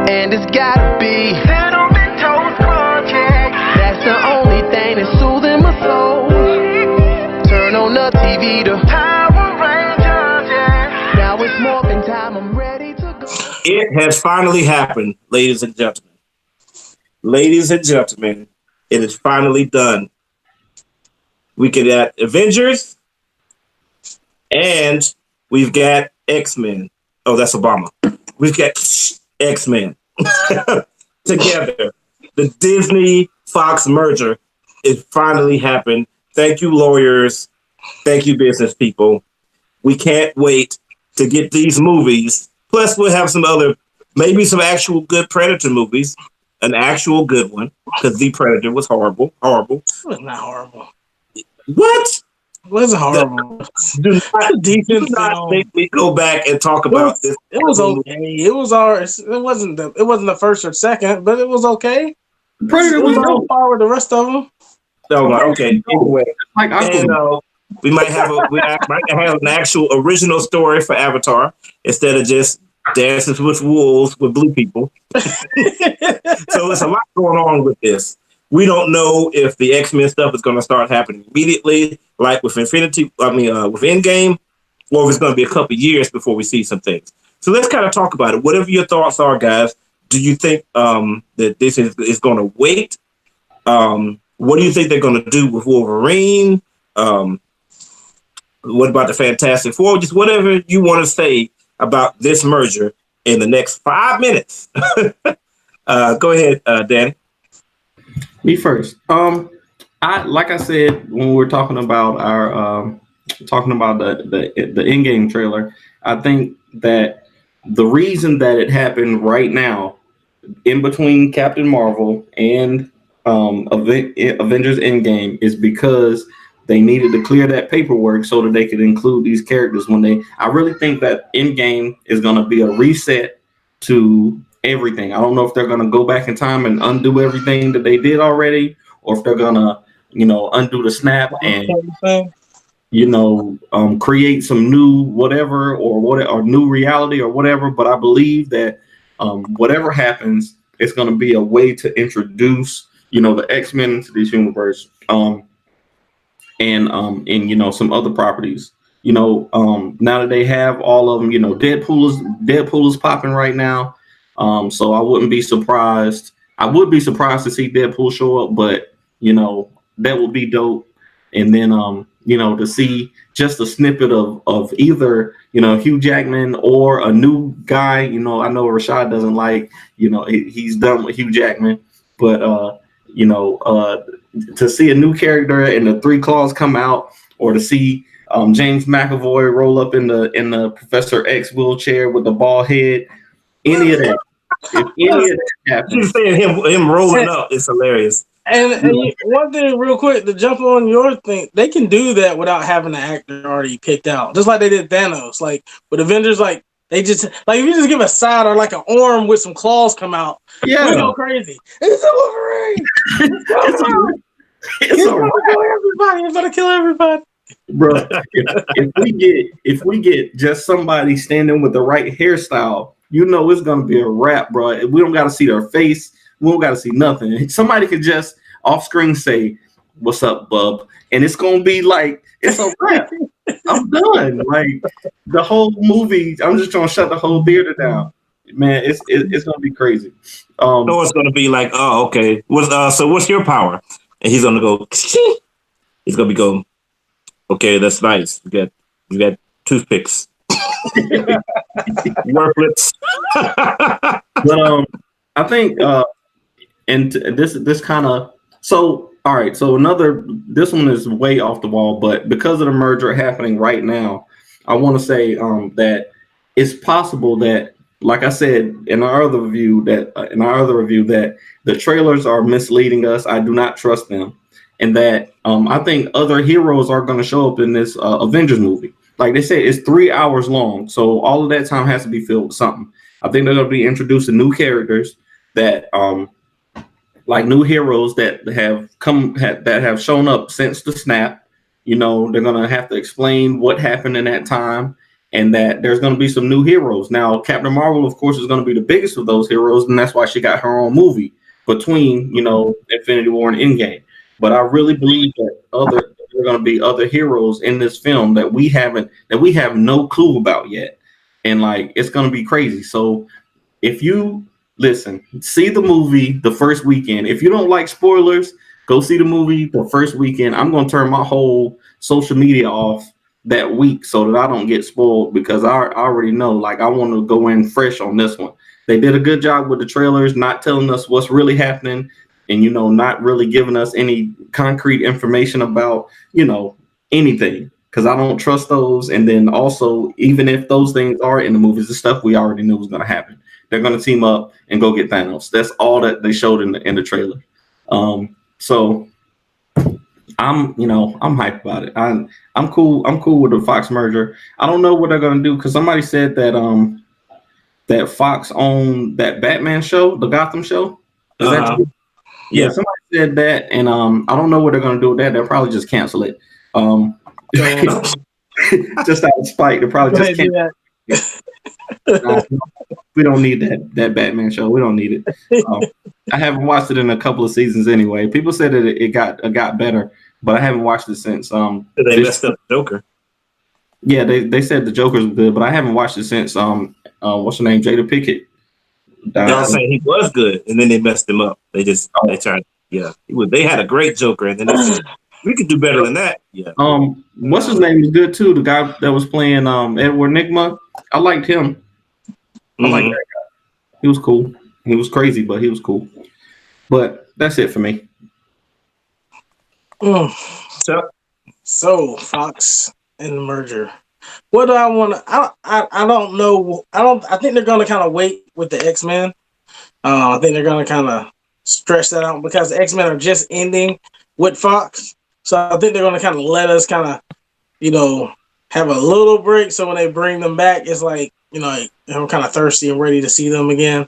And it's gotta be Cinnamon Toast Project. That's the only thing that's soothing my soul. Turn on the TV to Power Rangers, yeah. Now it's morphin' time, I'm ready to go. It has finally happened, ladies and gentlemen. Ladies and gentlemen, it is finally done. We get at Avengers, and we've got X-Men. Oh, that's Obama. We've got X-Men together. The Disney-Fox merger, it finally happened. Thank you, lawyers. Thank you, business people. We can't wait to get these movies. Plus, we'll have some other, maybe some actual good Predator movies. An actual good one, because The Predator was horrible. Horrible. It was not horrible. What? It wasn't horrible. Do not make me go back and talk about this. It was okay. It was it wasn't the first or second, but it was okay. Predator was on par with the rest of them. Oh, okay. Anyway, like we might have an actual original story for Avatar instead of just Dances with Wolves with blue people. So there's a lot going on with this. We don't know if the X-Men stuff is going to start happening immediately, like with with Endgame, or if it's going to be a couple years before we see some things. So let's kind of talk about it. Whatever your thoughts are, guys. Do you think that this is going to wait? What do you think they're going to do with Wolverine? What about the Fantastic Four? Just whatever you want to say about this merger in the next 5 minutes. Go ahead, Danny. Me first. Like I said when we were talking about the in-game trailer, I think that the reason that it happened right now, in between Captain Marvel and Avengers Endgame, is because they needed to clear that paperwork so that they could include these characters I really think that Endgame is going to be a reset to everything. I don't know if they're going to go back in time and undo everything that they did already, or if they're going to, undo the snap and, create some new whatever or new reality or whatever. But I believe that whatever happens, it's going to be a way to introduce, the X-Men into this universe. And some other properties. Now that they have all of them, Deadpool is popping right now. So I wouldn't be surprised. I would be surprised to see Deadpool show up, but that would be dope. And then to see just a snippet of either Hugh Jackman or a new guy. I know Rashad doesn't like he's done with Hugh Jackman, but to see a new character and the Three Claws come out, or to see James McAvoy roll up in the Professor X wheelchair with the bald head, any of that. If any of that happens, you're saying him rolling up is hilarious. And one thing, real quick, to jump on your thing, they can do that without having the actor already picked out, just like they did Thanos. Like with Avengers, like they just if you just give a side or like an arm with some claws come out, we go crazy. It's a Wolverine. It's everybody. It's gonna kill everybody, bro. If we get just somebody standing with the right hairstyle, it's gonna be a wrap, bro. We don't got to see their face. We don't got to see nothing. Somebody could just off screen say, "What's up, bub?" and it's gonna be like it's a wrap. I'm done. Like the whole movie, I'm just trying to shut the whole theater down. Man, it's gonna be crazy. So it's gonna be like, oh, okay. So what's your power? And he's gonna go. He's gonna be going. Okay, that's nice. You got toothpicks. Worthless. But I think and this kind of so. All right, so this one is way off the wall, but because of the merger happening right now, I want to say that it's possible that, like I said in our other review, that the trailers are misleading us. I do not trust them, and that I think other heroes are going to show up in this Avengers movie. Like they said, it's 3 hours long, so all of that time has to be filled with something. I think they're going to be introducing new characters that like new heroes that have shown up since the snap. They're gonna have to explain what happened in that time, and that there's going to be some new heroes. Now, Captain Marvel, of course, is going to be the biggest of those heroes, and that's why she got her own movie between, Infinity War and Endgame. But I really believe that there are going to be other heroes in this film that we have no clue about yet, and like it's going to be crazy. So if you see the movie the first weekend. If you don't like spoilers, go see the movie the first weekend. I'm going to turn my whole social media off that week so that I don't get spoiled, because I already know, like, I want to go in fresh on this one. They did a good job with the trailers, not telling us what's really happening, and, not really giving us any concrete information about, anything, because I don't trust those. And then also, even if those things are in the movies, the stuff we already knew was going to happen. They're going to team up and go get Thanos. That's all that they showed in the trailer. So I'm hyped about it. I'm cool. I'm cool with the Fox merger. I don't know what they're going to do, because somebody said that that Fox owned that Batman show, the Gotham show. Is that true? Yeah, somebody said that, and I don't know what they're going to do with that. They'll probably just cancel it. Just out of spite, they'll probably just cancel it. We don't need that Batman show. We don't need it. I haven't watched it in a couple of seasons anyway. People said that it got better, but I haven't watched it since. They messed up Joker. Yeah, they said the Joker's good, but I haven't watched it since. What's her name? Jada Pickett. Y'all saying he was good, and then they messed him up. They tried. Yeah, they had a great Joker, and then they said we could do better than that. Yeah. What's his name is good too. The guy that was playing Edward Nygma. I liked him. I like that guy. He was cool. He was crazy, but he was cool. But that's it for me. So Fox and the merger. What do I want to? I don't know. I think they're going to kind of wait with the X-Men. I think they're going to kind of stretch that out, because the X-Men are just ending with Fox. So I think they're going to kind of let us kind of, have a little break. So when they bring them back, it's like, I'm kind of thirsty and ready to see them again.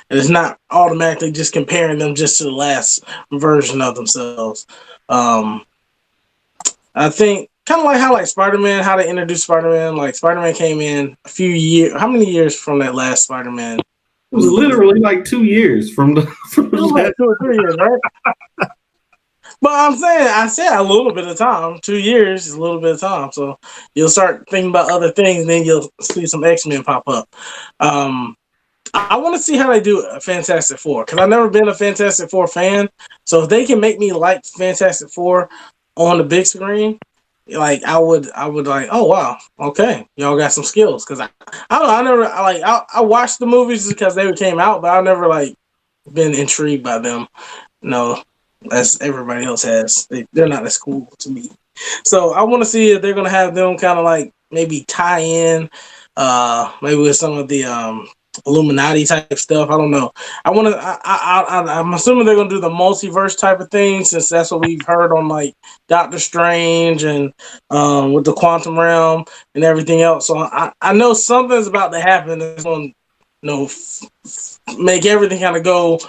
And it's not automatically just comparing them just to the last version of themselves. I think kind of like how Spider-Man, how they introduced Spider-Man. Like Spider-Man came in a few years. How many years from that last Spider-Man? It was literally like 2 years from the like 2 or 3 years, right? But I said a little bit of time. 2 years is a little bit of time. So you'll start thinking about other things, and then you'll see some X-Men pop up. I want to see how they do Fantastic Four, because I've never been a Fantastic Four fan. So if they can make me like Fantastic Four on the big screen, like I would like, oh wow, okay, y'all got some skills. Because I watched the movies because they came out, but I've never been intrigued by them. No, as everybody else has. They're not as cool to me. So I want to see if they're gonna have them kind of maybe tie in, maybe with some of the Illuminati type stuff. I don't know. I'm assuming they're gonna do the multiverse type of thing, since that's what we've heard on Doctor Strange and with the quantum realm and everything else. So I know something's about to happen that's gonna make everything kind of go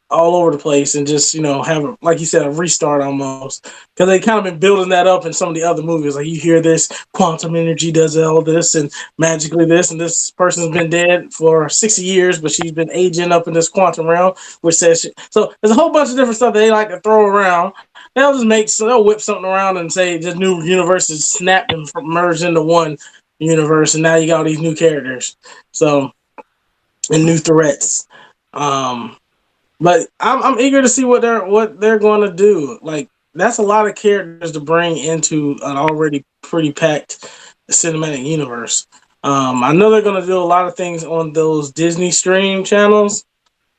all over the place, and just have like you said, a restart almost, because they kind of been building that up in some of the other movies. Like you hear this quantum energy does all this and magically this, and this person's been dead for 60 years, but she's been aging up in this quantum realm, which says so. There's a whole bunch of different stuff they like to throw around. They'll whip something around and say this new universe is snapped and merged into one universe, and now you got all these new characters, and new threats. But I'm eager to see what they're going to do. That's a lot of characters to bring into an already pretty packed cinematic universe. I know they're going to do a lot of things on those Disney stream channels.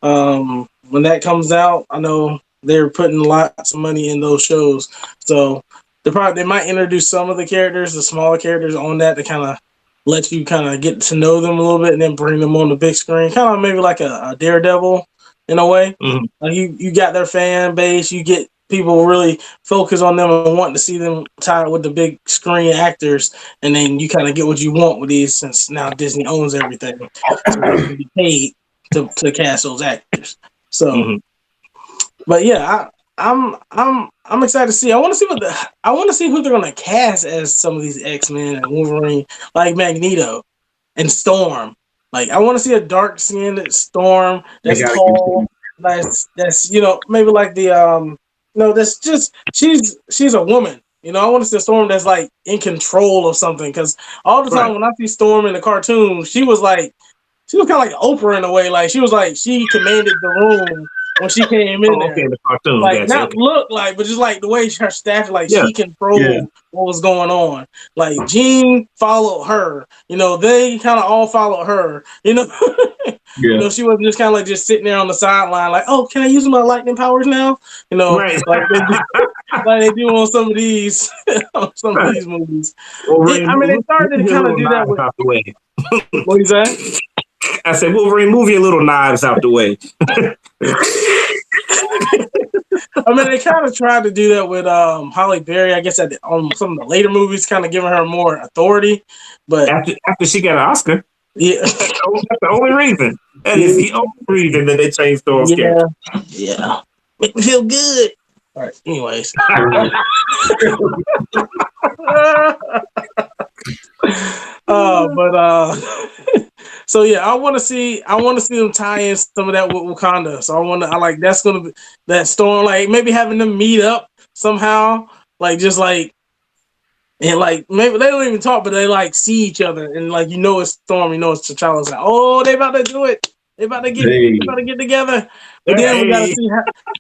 When that comes out, I know they're putting lots of money in those shows. So they might introduce some of the characters, the smaller characters, on that to kind of let you kind of get to know them a little bit, and then bring them on the big screen, kind of maybe like a Daredevil. In a way, you got their fan base. You get people really focus on them and wanting to see them tied with the big screen actors, and then you kind of get what you want with these, since now Disney owns everything, so they can be paid to cast those actors. So, but yeah, I'm excited to see. I want to see who they're gonna cast as some of these X-Men and Wolverine, like Magneto. and Storm. Like I want to see a dark skinned Storm that's tall, that's maybe like the no, that's just she's a woman. I want to see a Storm that's like in control of something because all the time when I see Storm in the cartoon, she was kind of like Oprah in a way. Like she commanded the room when she came in there. Okay, the cartoon, like not look like, but just like the way her staff, she controlled what was going on. Like Jean followed her. They kind of all followed her. She wasn't just kind of like just sitting there on the sideline, like, oh, can I use my lightning powers now? Right. like they do on some of these movies. Wolverine, they started to kind of do that with. Out the way. What is that? I said, Wolverine, move your little knives out the way. They kind of tried to do that with Halle Berry, I guess, on some of the later movies, kind of giving her more authority. But after she got an Oscar, yeah, that's the only reason. That is the only reason that they changed Thor's character. Yeah, make me feel good. All right. Anyways. So yeah, I want to see them tie in some of that with Wakanda. So that's gonna be that Storm, like maybe having them meet up somehow, like just like, and like maybe they don't even talk, but they like see each other, and like it's Storm, it's T'Challa. It's like, oh, they about to do it. They about to get together. But then we gotta see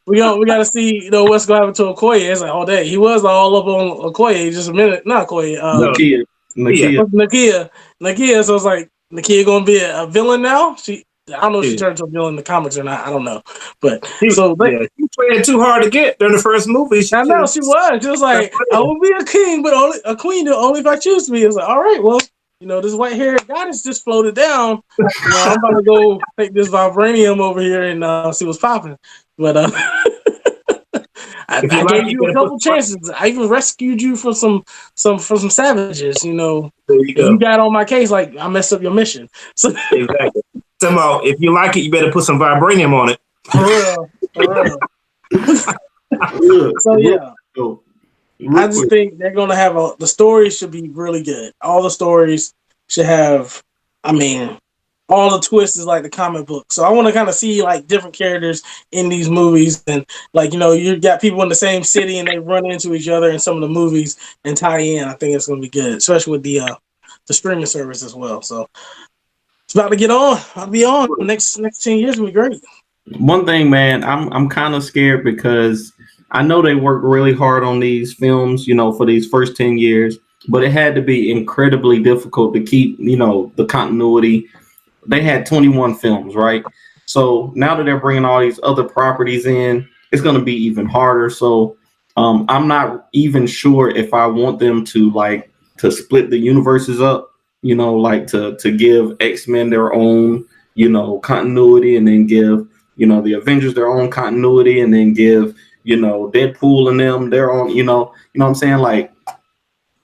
we gotta see what's gonna happen to Okoye. It's like, oh dang, he was all up on Okoye just a minute. Not Okoye. Nakia. So it's like Nakia gonna be a villain now. I don't know if she turned into a villain in the comics or not. I don't know. But she played too hard to get during the first movie. I know she was. She was like, I will be a king, but only a queen, only if I choose to be. It's like, all right, well, this white-haired goddess just floated down. I'm about to go take this vibranium over here and see what's popping. But I gave you a couple chances. I even rescued you from some savages. There you go. You got on my case like I messed up your mission. So exactly. Somehow, if you like it, you better put some vibranium on it. For real. So yeah. I just think they're gonna have the stories should be really good. All the stories should have, all the twists is like the comic book. So I want to kind of see like different characters in these movies, and like you got people in the same city and they run into each other in some of the movies and tie in. I think it's gonna be good, especially with the streaming service as well. So it's about to get on. I'll be on the next 10 years will be great. One thing, man, I'm kind of scared because I know they worked really hard on these films, for these first 10 years, but it had to be incredibly difficult to keep, the continuity. They had 21 films, right? So now that they're bringing all these other properties in, it's going to be even harder. So I'm not even sure if I want them to split the universes up, to give X-Men their own, continuity, and then give, the Avengers their own continuity, and then give, Deadpool and them their own, what I'm saying? Like,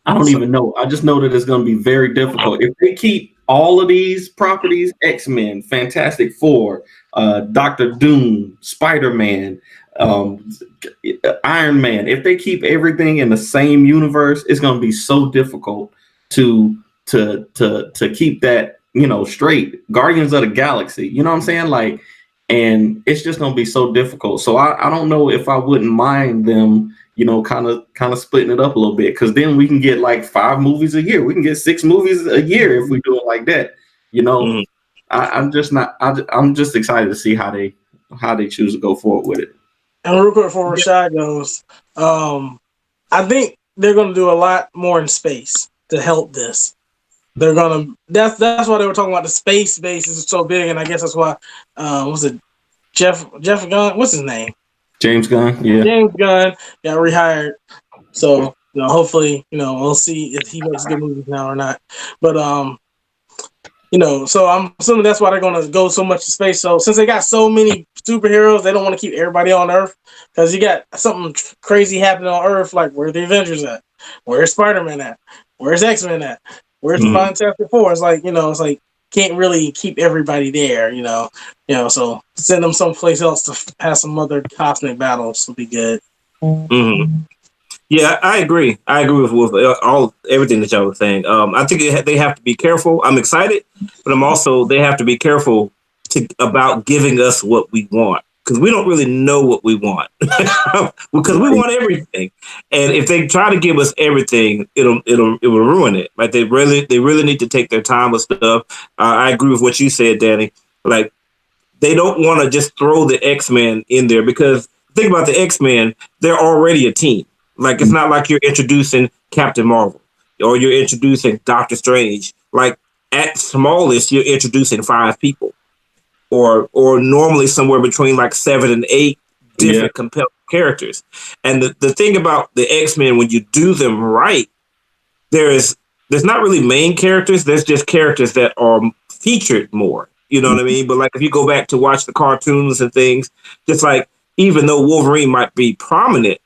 I don't even know. I just know that it's going to be very difficult. If they keep all of these properties, X-Men, Fantastic Four, Doctor Doom, Spider-Man, Iron Man, if they keep everything in the same universe, it's going to be so difficult to keep that, straight. Guardians of the Galaxy, you know what I'm saying? Like, and it's just going to be so difficult. So I don't know if I wouldn't mind them, kind of splitting it up a little bit, because then we can get like 5 movies a year. We can get 6 movies a year if we do it like that. I'm just excited to see how they choose to go forward with it. And real quick before Rashad goes, I think they're going to do a lot more in space to help this. They're gonna. That's why they were talking about the space base is so big, and I guess that's why. Was it Jeff Gunn? What's his name? James Gunn. Yeah. James Gunn got rehired. So hopefully, we'll see if he makes good movies now or not. But so I'm assuming that's why they're gonna go so much to space. So since they got so many superheroes, they don't want to keep everybody on Earth, because you got something crazy happening on Earth. Like, where the Avengers at? Where's Spider-Man at? Where's X-Men at? Where's the Fantastic Four? It's like, can't really keep everybody there, so send them someplace else to have some other cosmic battles would be good. Mm-hmm. Yeah, I agree. I agree with all everything that y'all were saying. I think they have to be careful. I'm excited, but I'm also they have to be careful about giving us what we want because we don't really know what we want because we want everything. And if they try to give us everything, it will ruin it. Like they really need to take their time with stuff. I agree with what you said, Danny. Like they don't want to just throw the X-Men in there because think about the X-Men, they're already a team. Like it's not like you're introducing Captain Marvel or you're introducing Doctor Strange. Like at smallest, you're introducing 5 people or normally somewhere between like 7 and 8 different compelling characters. And the thing about the X-Men, when you do them right, there's not really main characters. There's just characters that are featured more. You know what I mean? But like if you go back to watch the cartoons and things, just like even though Wolverine might be prominent,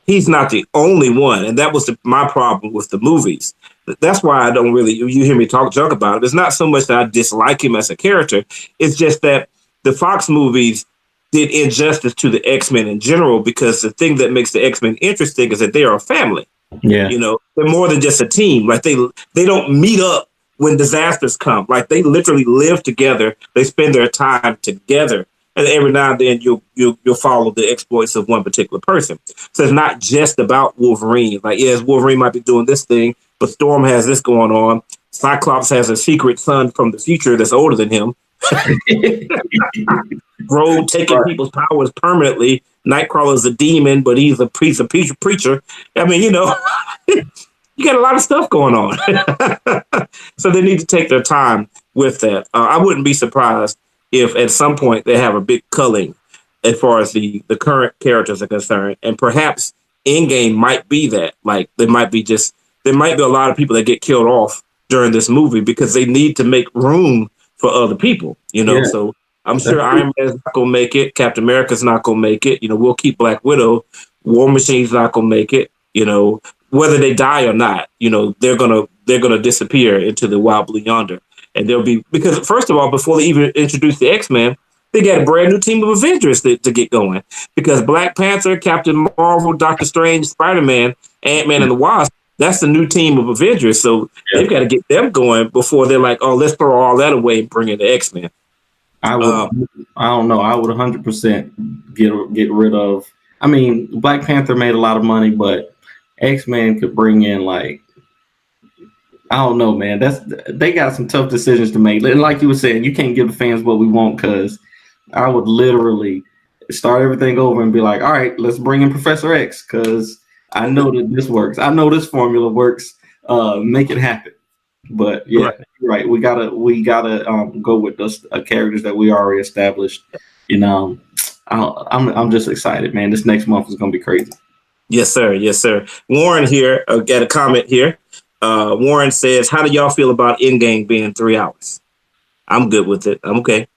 he's not the only one. And that was my problem with the movies. That's why I don't really, you hear me talk junk about it. It's not so much that I dislike him as a character. It's just that the Fox movies did injustice to the X-Men in general because the thing that makes the X-Men interesting is that they are a family. Yeah. You know, they're more than just a team. Like they don't meet up when disasters come. Like they literally live together. They spend their time together. And every now and then you'll follow the exploits of one particular person. So it's not just about Wolverine. Like, yes, Wolverine might be doing this thing, but Storm has this going on. Cyclops has a secret son from the future that's older than him. Rogue taking people's powers permanently. Nightcrawler's a demon, but he's a preacher. I mean, you know, you got a lot of stuff going on. So they need to take their time with that. I wouldn't be surprised if at some point they have a big culling as far as the current characters are concerned. And perhaps Endgame might be that. Like there might be a lot of people that get killed off during this movie because they need to make room for other people, you know. Yeah. So I'm sure Iron Man's not gonna make it, Captain America's not gonna make it, you know, we'll keep Black Widow, War Machine's not gonna make it, you know, whether they die or not, you know, they're gonna disappear into the wild blue yonder. And there'll be, because first of all, before they even introduce the X-Men, they got a brand new team of Avengers to get going. Because Black Panther, Captain Marvel, Doctor Strange, Spider-Man, Ant-Man and the Wasp, that's the new team of Avengers. So they've got to get them going before they're like, oh, let's throw all that away and bring in the X-Men. I don't know. I would 100% get rid of. I mean, Black Panther made a lot of money, but X-Men could bring in like, I don't know, man. They got some tough decisions to make. And like you were saying, you can't give the fans what we want because I would literally start everything over and be like, all right, let's bring in Professor X because I know that this works. I know this formula works. Make it happen. But yeah, right. We gotta go with those characters that we already established. You know, I'm just excited, man. This next month is gonna be crazy. Yes, sir. Yes, sir. Warren here got a comment here. Warren says, how do y'all feel about Endgame being 3 hours? I'm good with it. I'm okay.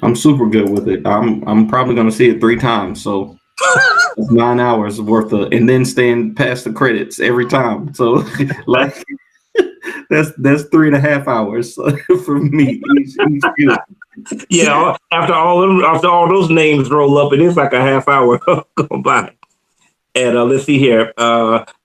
I'm super good with it. I'm probably going to see it 3 times. So it's 9 hours worth of, and then staying past the credits every time. So like that's 3.5 hours for me. Each film. Yeah. After all those names roll up, it is like a half hour going by. And let's see here.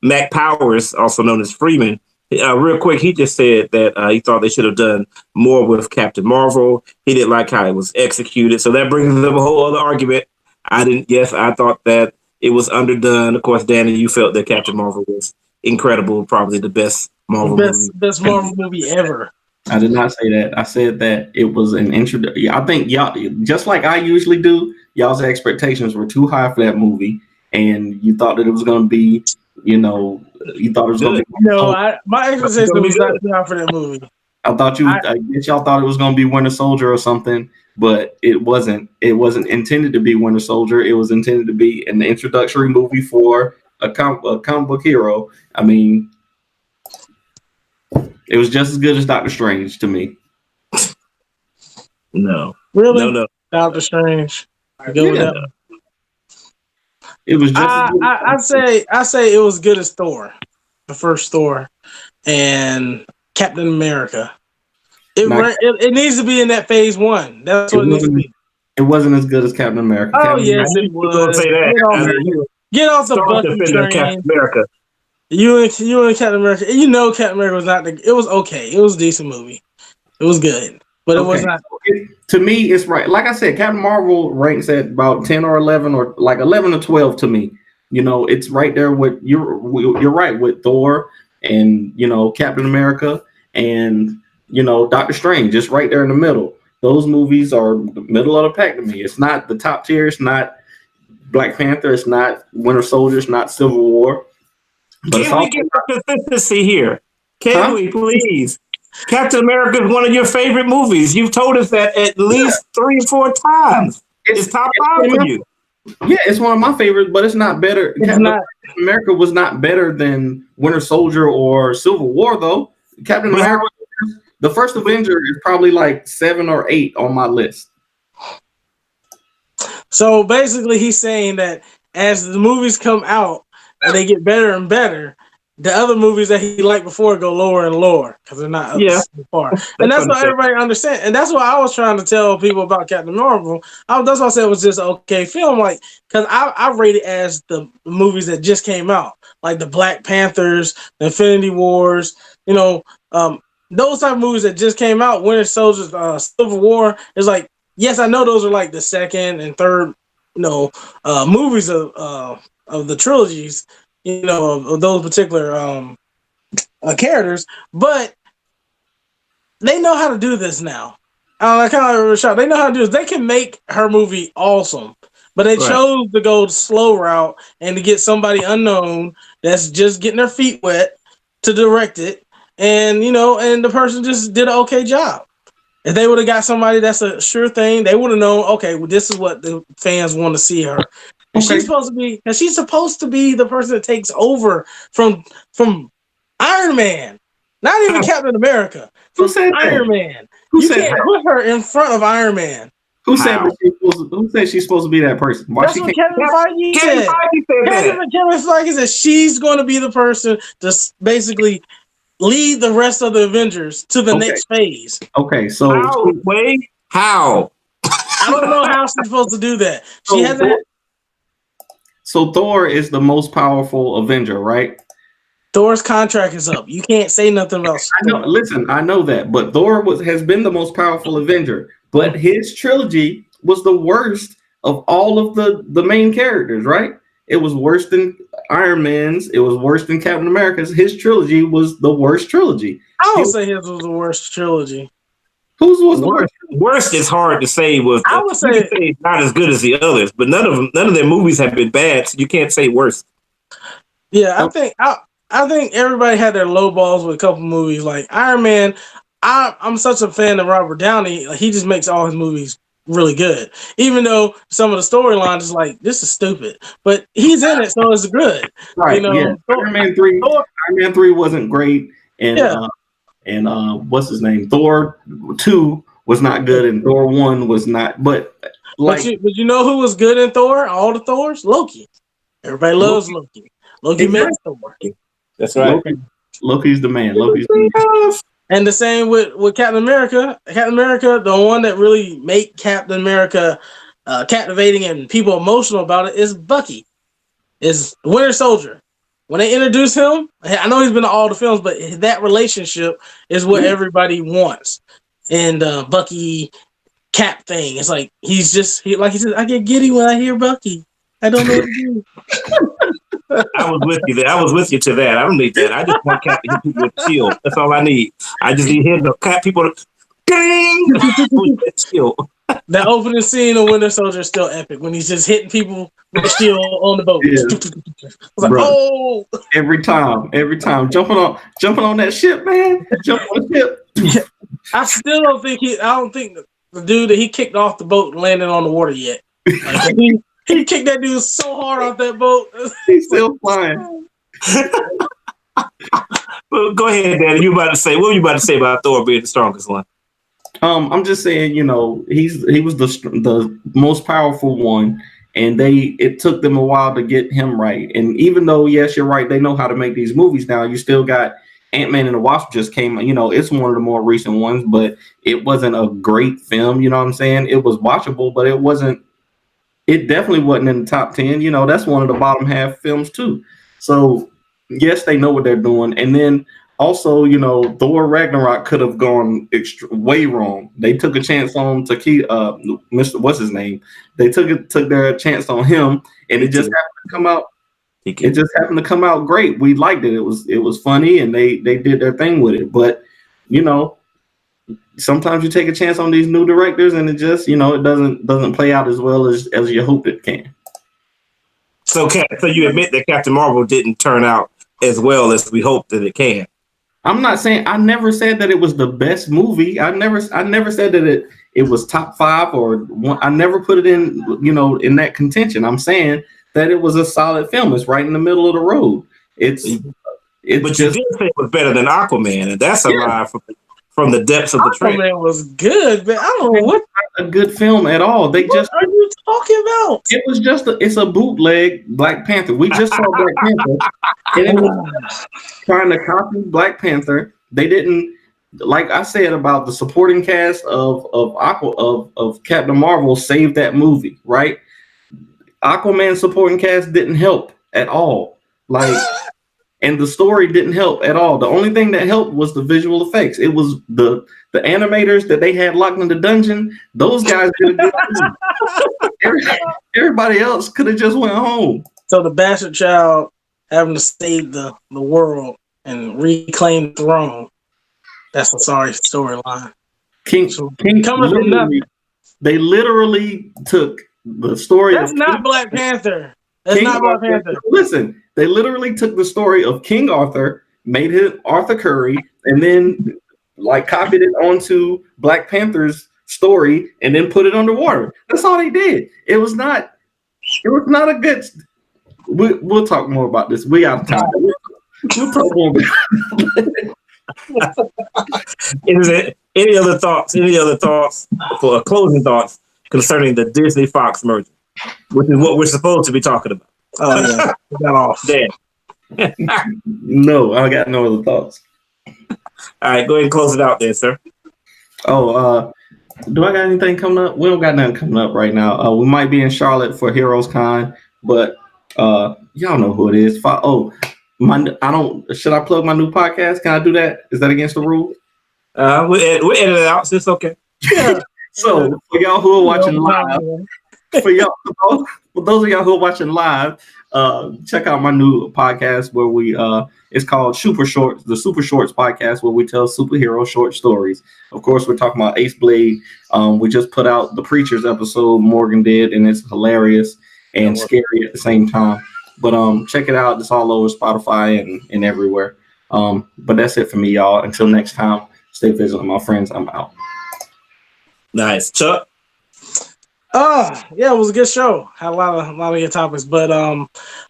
Mac Powers, also known as Freeman, real quick, he just said that he thought they should have done more with Captain Marvel. He didn't like how it was executed. So that brings up a whole other argument. I thought that it was underdone. Of course, Danny, you felt that Captain Marvel was incredible, probably the best Marvel movie. Best Marvel movie ever. I did not say that. I said that it was an introduction. I think y'all, just like I usually do, y'all's expectations were too high for that movie. And you thought that it was going to be, you know, you thought it was going to be. No, my expectations was not too high for that movie. I guess y'all thought it was going to be Winter Soldier or something, but it wasn't. It wasn't intended to be Winter Soldier. It was intended to be an introductory movie for a comic book hero. I mean, it was just as good as Doctor Strange to me. No. Really? No. Doctor Strange. Go with that. It was just. I say it was good as Thor, the first Thor, and Captain America. It needs to be in that phase 1. That's what it needs to be. It wasn't as good as Captain America. Oh, yes, it was. Say that. Get off the Strong Bucky defender of Captain train. America. You and Captain America. You know Captain America was not the. It was okay. It was a decent movie. It was good, but it was not. To me, it's right. Like I said, Captain Marvel ranks at about 10 or 11 or like 11 or 12 to me. You know, it's right there with you're right with Thor and Captain America and Doctor Strange, just right there in the middle. Those movies are the middle of the pack to me. It's not the top tier. It's not Black Panther. It's not Winter Soldier. It's not Civil War. But Can we get the consistency here? Can we please? Captain America is one of your favorite movies. You've told us that at least 3 or 4 times. It's top 5 for you. Yeah, it's one of my favorites, but it's not better. Captain America was not better than Winter Soldier or Civil War, though. Captain America, the first Avenger, is probably like 7 or 8 on my list. So basically, he's saying that as the movies come out and they get better and better, the other movies that he liked before go lower and lower because they're not up the far. And that's what everybody understands. And that's what I was trying to tell people about Captain Marvel. That's why I said it was just an okay film. Like, because I rate it as the movies that just came out, like the Black Panthers, the Infinity Wars, those type of movies that just came out. Winter Soldier, Civil War is like, yes, I know those are like the second and third, movies of the trilogies. Of those particular characters, but they know how to do this now. I kind of shocked. They know how to do this. They can make her movie awesome, but they chose to go the slow route and to get somebody unknown that's just getting their feet wet to direct it, and and the person just did an okay job. If they would have got somebody that's a sure thing, they would have known. Okay, well, this is what the fans want to see her. She's supposed to be the person that takes over from Iron Man, not even Captain America. Who said Iron Man? You can't put her in front of Iron Man. Who said she's supposed to be that person? That's what Kevin Feige said. Kevin Feige said she's going to be the person to basically lead the rest of the Avengers to the next phase. Okay, so how? I don't know how she's supposed to do that. She hasn't. So Thor is the most powerful Avenger, right? Thor's contract is up. You can't say nothing else. I know that, but Thor has been the most powerful Avenger, but his trilogy was the worst of all of the main characters, right? It was worse than Iron Man's. It was worse than Captain America's. His trilogy was the worst trilogy. I would say his was the worst trilogy. Whose was the worst? Worst is hard to say. I would say it's not as good as the others, but none of their movies have been bad, so you can't say worst. Yeah, I think everybody had their low balls with a couple movies. Like Iron Man, I'm such a fan of Robert Downey. Like, he just makes all his movies really good, even though some of the storylines is like, this is stupid, but he's in it, so it's good. Right? Iron Man 3 wasn't great, and what's his name? Thor 2 was not good, and Thor 1 was not. But you know who was good in Thor? All the Thors? Loki. Everybody loves Loki. Loki makes Thor. That's right. Loki's the man. And the same with Captain America. Captain America, the one that really made Captain America captivating and people emotional about it is Bucky. Is Winter Soldier. When they introduce him, I know he's been in all the films, but that relationship is what everybody wants. And Bucky Cap thing, it's like he's just like he says, I get giddy when I hear Bucky. I don't know what to do. I was with you there. I was with you to that. I don't need that. I just want Cap to hit people with a shield. That's all I need. I just need him to Cap people to ding shield. That opening scene of Winter Soldier is still epic when he's just hitting people with a shield on the boat. Yeah. Like, oh! Every time, jumping on that ship, man. Jump on the ship. Yeah. I still don't think I don't think the dude that he kicked off the boat landed on the water yet. Like, he kicked that dude so hard off that boat. He's still flying. Well, go ahead, Daddy. What were you about to say about Thor being the strongest one? I'm just saying, he was the most powerful one, and it took them a while to get him right. And even though, yes, you're right, they know how to make these movies now. You still got Ant-Man and the Wasp just came. It's one of the more recent ones, but it wasn't a great film. You know what I'm saying? It was watchable, but it wasn't it definitely wasn't in the top 10. You know, that's one of the bottom half films too. So yes, they know what they're doing. And then also, you know, Thor Ragnarok could have gone way wrong. They took a chance on Mr. What's his name? They took their chance on him, and it just happened to come out. It just happened to come out great. We liked it. It was funny, and they did their thing with it. But you know, sometimes you take a chance on these new directors, and it just, you know, it doesn't play out as well as you hope it can. So you admit that Captain Marvel didn't turn out as well as we hoped that it can. I'm not saying, I never said that it was the best movie. I never said that it was top 5 or one. I never put it in, you know, in that contention. I'm saying that it was a solid film. It's right in the middle of the road. But you did say it was better than Aquaman, and that's a lie from the depths of the trailer. Aquaman was good, but I don't know what a good film at all. What are you talking about? It was just it's a bootleg Black Panther. We just saw Black Panther, and it was trying to copy Black Panther. They didn't, like I said about the supporting cast of Captain Marvel saved that movie, right? Aquaman supporting cast didn't help at all. And the story didn't help at all. The only thing that helped was the visual effects. It was the animators that they had locked in the dungeon. Those guys did a good job. Everybody else could have just went home. So the bastard child having to save the world and reclaim the throne. That's a sorry storyline. King coming from nothing. They literally took the story. That's not Black Panther. That's not Black Panther. Listen, they literally took the story of King Arthur, made him Arthur Curry, and then copied it onto Black Panther's story, and then put it underwater. That's all they did. It was not a good. We'll talk more about this. We out of time. We'll talk more about it. Any other thoughts? Any other thoughts for closing thoughts concerning the Disney Fox merger, which is what we're supposed to be talking about? Oh yeah, we got off. Dan. No, I got no other thoughts. All right, go ahead and close it out there, sir. Oh, do I got anything coming up? We don't got nothing coming up right now. We might be in Charlotte for Heroes Con, but y'all know who it is. Should I plug my new podcast? Can I do that? Is that against the rules? We'll edit it out, so it's okay. Yeah. So for y'all who are watching live, for those of y'all who are watching live, check out my new podcast where we it's called Super Shorts, the Super Shorts podcast, where we tell superhero short stories. Of course, we're talking about Ace Blade. We just put out the Preachers episode Morgan did, and it's hilarious and scary at the same time. But check it out. It's all over Spotify and everywhere. But that's it for me, y'all. Until next time, stay vigilant, my friends. I'm out. Nice. Chuck? Yeah, it was a good show. Had a lot of good topics. But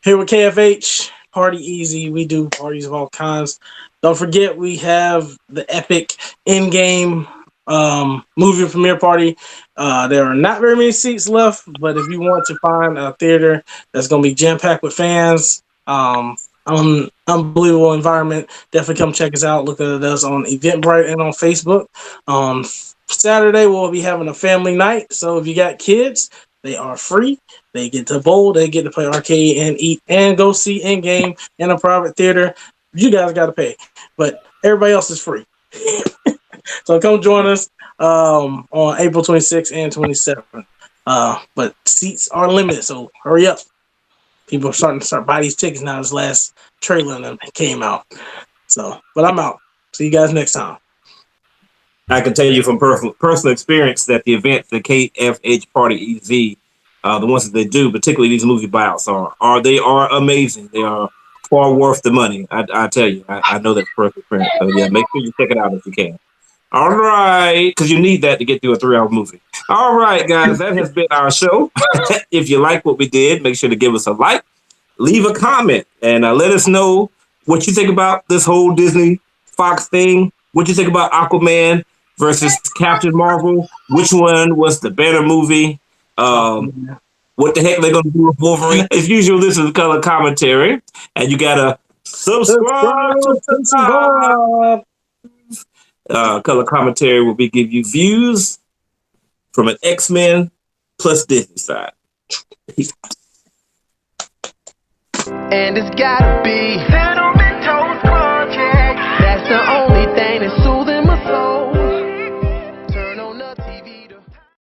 here with KFH, Party Easy. We do parties of all kinds. Don't forget, we have the epic in-game movie premiere party. There are not very many seats left, but if you want to find a theater that's going to be jam-packed with fans, unbelievable environment, definitely come check us out. Look at us on Eventbrite and on Facebook. Saturday, we'll be having a family night. So if you got kids, they are free. They get to bowl, they get to play arcade and eat and go see in-game in a private theater. You guys got to pay, but everybody else is free. So come join us on April 26th and 27th. But seats are limited, so hurry up. People are starting to buy these tickets now. This last trailer came out. So, but I'm out. See you guys next time. I can tell you from personal experience that the events, the KFH Party EZ, the ones that they do, particularly these movie buyouts, they are amazing. They are far worth the money. I tell you, I know that's personal experience. So yeah, make sure you check it out if you can. All right, because you need that to get through a 3-hour movie. All right, guys, that has been our show. If you like what we did, make sure to give us a like, leave a comment, and let us know what you think about this whole Disney Fox thing. What you think about Aquaman versus Captain Marvel? Which one was the better movie? What the heck they're going to do with Wolverine? As usual, this is Color Commentary, and you got to subscribe. Color Commentary will give you views from an X-Men plus Disney side. And it's gotta be cinnamon toast crunch, yeah. That's the only thing that's soothing